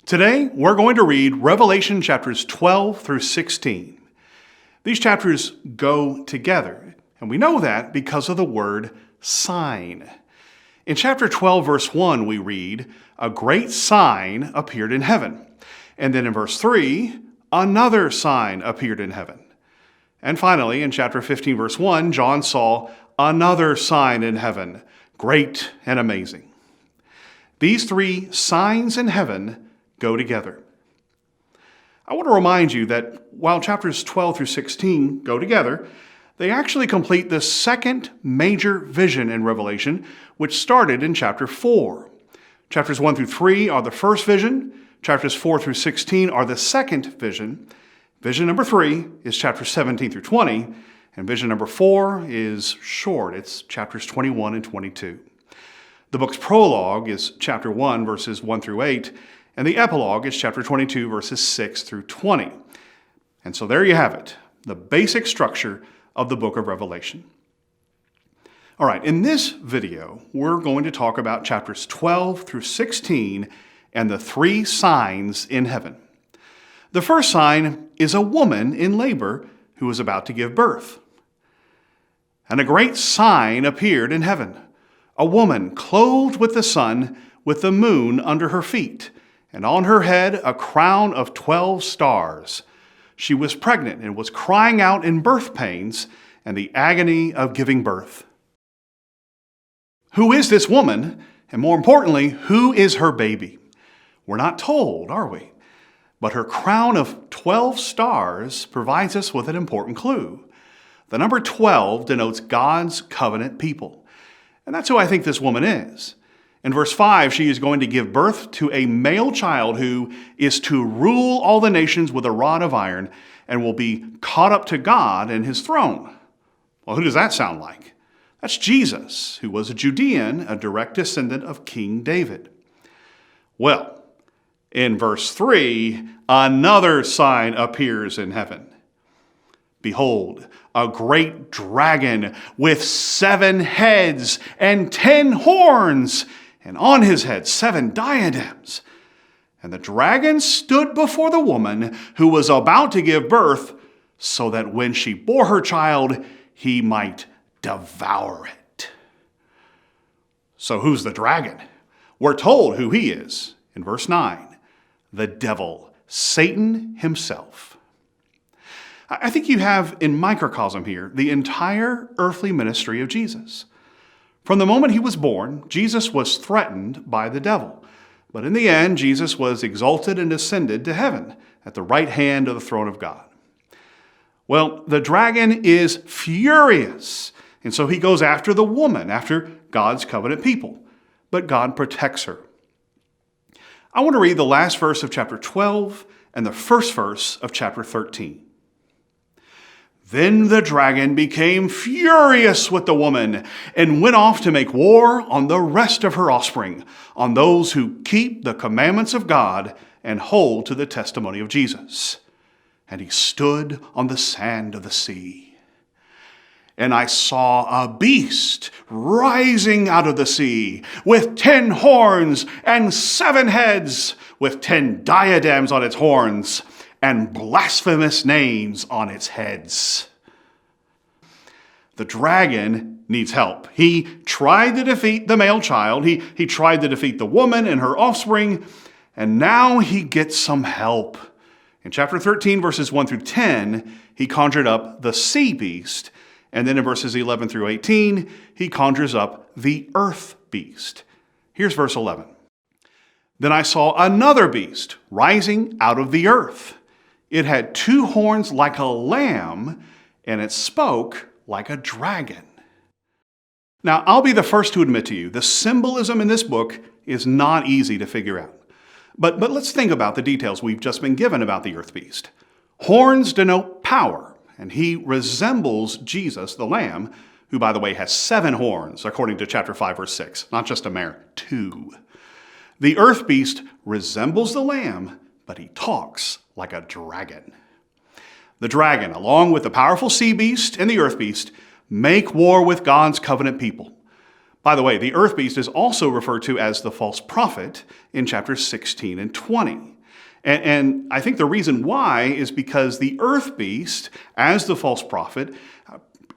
Today, we're going to read Revelation chapters 12 through 16. These chapters go together, and we know that because of the word sign. In chapter 12, verse 1, we read, "A great sign appeared in heaven." And then in verse 3, another sign appeared in heaven. And finally, in chapter 15, verse 1, John saw another sign in heaven, great and amazing. These three signs in heaven go together. I want to remind you that while chapters 12 through 16 go together, they actually complete the second major vision in Revelation, which started in chapter 4. Chapters 1 through 3 are the first vision. Chapters 4 through 16 are the second vision. Vision number 3 is chapters 17 through 20, and vision number 4 is short. It's chapters 21 and 22. The book's prologue is chapter 1, verses 1 through 8, and the epilogue is chapter 22, verses 6 through 20. And so there you have it, the basic structure of the book of Revelation. All right, in this video, we're going to talk about chapters 12 through 16 and the three signs in heaven. The first sign is a woman in labor who is about to give birth. And a great sign appeared in heaven, a woman clothed with the sun, with the moon under her feet, and on her head a crown of 12 stars. She was pregnant and was crying out in birth pains and the agony of giving birth. Who is this woman? And more importantly, who is her baby? We're not told, are we? But her crown of 12 stars provides us with an important clue. The number 12 denotes God's covenant people. And that's who I think this woman is. In verse 5, she is going to give birth to a male child who is to rule all the nations with a rod of iron and will be caught up to God and his throne. Well, who does that sound like? That's Jesus, who was a Judean, a direct descendant of King David. Well, in verse 3, another sign appears in heaven. Behold, a great dragon with 7 heads and 10 horns, and on his head 7 diadems. And the dragon stood before the woman who was about to give birth, so that when she bore her child, he might devour it. So who's the dragon? We're told who he is in verse 9. The devil, Satan himself. I think you have in microcosm here the entire earthly ministry of Jesus. From the moment he was born, Jesus was threatened by the devil. But in the end, Jesus was exalted and ascended to heaven at the right hand of the throne of God. Well, the dragon is furious, and so he goes after the woman, after God's covenant people. But God protects her. I want to read the last verse of chapter 12 and the first verse of chapter 13. Then the dragon became furious with the woman and went off to make war on the rest of her offspring, on those who keep the commandments of God and hold to the testimony of Jesus. And he stood on the sand of the sea. And I saw a beast rising out of the sea with 10 horns and 7 heads, with 10 diadems on its horns and blasphemous names on its heads. The dragon needs help. He tried to defeat the male child. He tried to defeat the woman and her offspring, and now he gets some help. In chapter 13, verses 1 through 10, he conjured up the sea beast, and then in verses 11 through 18, he conjures up the earth beast. Here's verse 11. Then I saw another beast rising out of the earth. It had 2 horns like a lamb, and it spoke like a dragon. Now, I'll be the first to admit to you, the symbolism in this book is not easy to figure out. But let's think about the details we've just been given about the earth beast. Horns denote power, and he resembles Jesus, the Lamb, who, by the way, has 7 horns, according to chapter 5, verse 6. Not just a mere 2. The earth beast resembles the Lamb, but he talks like a dragon. The dragon, along with the powerful sea beast and the earth beast, make war with God's covenant people. By the way, the earth beast is also referred to as the false prophet in chapters 16 and 20. And I think the reason why is because the earth beast, as the false prophet,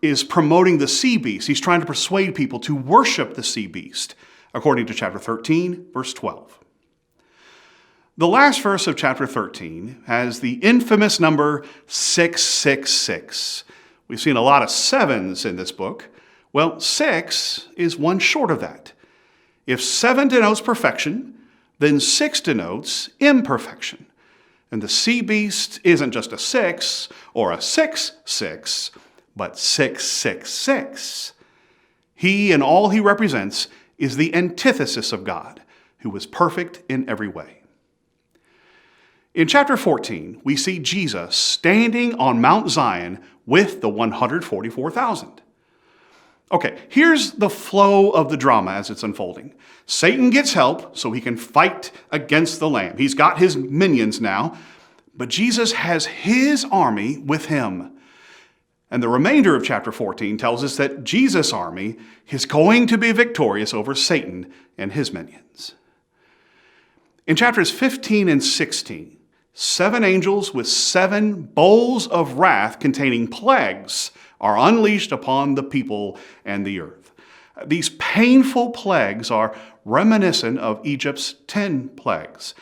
is promoting the sea beast. He's trying to persuade people to worship the sea beast, according to chapter 13, verse 12. The last verse of chapter 13 has the infamous number 666. We've seen a lot of sevens in this book. Well, 6 is one short of that. If 7 denotes perfection, then 6 denotes imperfection. And the sea beast isn't just a 6 or a 6-6, but 666. He and all he represents is the antithesis of God, who is perfect in every way. In chapter 14, we see Jesus standing on Mount Zion with the 144,000. Okay, here's the flow of the drama as it's unfolding. Satan gets help so he can fight against the Lamb. He's got his minions now, but Jesus has his army with him. And the remainder of chapter 14 tells us that Jesus' army is going to be victorious over Satan and his minions. In chapters 15 and 16, 7 angels with 7 bowls of wrath containing plagues are unleashed upon the people and the earth. These painful plagues are reminiscent of Egypt's 10 plagues.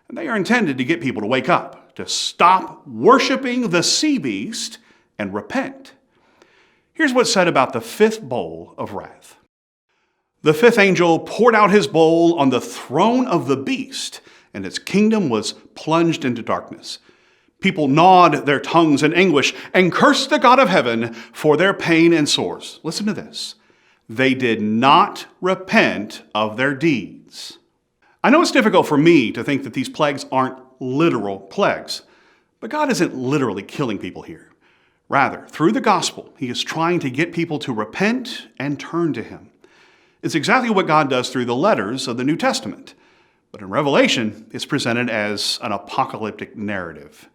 And they are intended to get people to wake up, to stop worshiping the sea beast and repent. Here's what's said about the 5th bowl of wrath. The 5th angel poured out his bowl on the throne of the beast, and its kingdom was plunged into darkness. People gnawed their tongues in anguish and cursed the God of heaven for their pain and sores. Listen to this. They did not repent of their deeds. I know it's difficult for me to think that these plagues aren't literal plagues, but God isn't literally killing people here. Rather, through the gospel, he is trying to get people to repent and turn to him. It's exactly what God does through the letters of the New Testament. But in Revelation, it's presented as an apocalyptic narrative.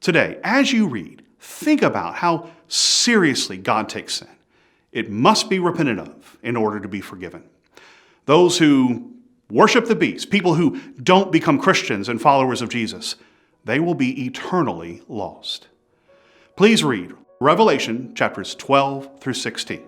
Today, as you read, think about how seriously God takes sin. It must be repented of in order to be forgiven. Those who worship the beast, people who don't become Christians and followers of Jesus, they will be eternally lost. Please read Revelation chapters 12 through 16.